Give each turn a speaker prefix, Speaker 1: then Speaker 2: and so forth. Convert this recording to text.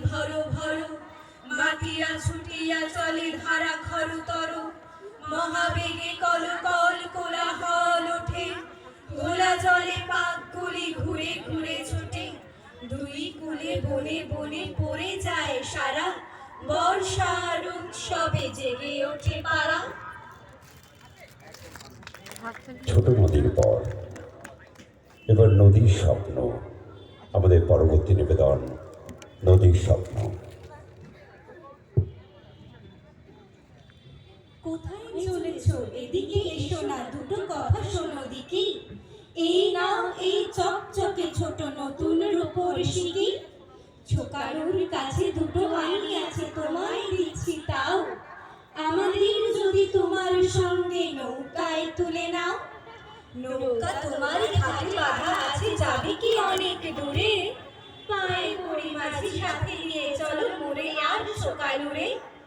Speaker 1: ভরো ভরো, মাতিয়া ছুটিয়া চলে ধারা খরতর, মহাবেগে কলকল কোলাহল ওঠে, ঘোলা জলে পাকগুলি ঘুরে ঘুরে ছোটে, দুই কূলে বনে বনে পড়ে যায় সারা, বর্ষার উৎসবে জেগে ওঠে পাড়া।
Speaker 2: ছোট নদীর পর এবার নদীর স্বপ্ন, আমাদের পরবর্তী নিবেদন নদীর স্বপ্ন।
Speaker 1: কোথায় চলেছ? এদিকে এসো না, দুটো কথা শোনো দিকি। এই নাও এই চকচকে ছোট নতুন রূপোর সিকি, ছোকালুর কাছে দুটো আইনি আছে, তোমায় দিচ্ছি তাও। আমাদের যদি তোমার সঙ্গে নৌকায় তুলে নাও, নৌকা তোমার ঘাটে বাঁধা আছে, যাবে কি অনেক দূরে, পায়ে পড়ি মাঝি সাথে নিয়ে চলো মোরে আর ছোকালুরে।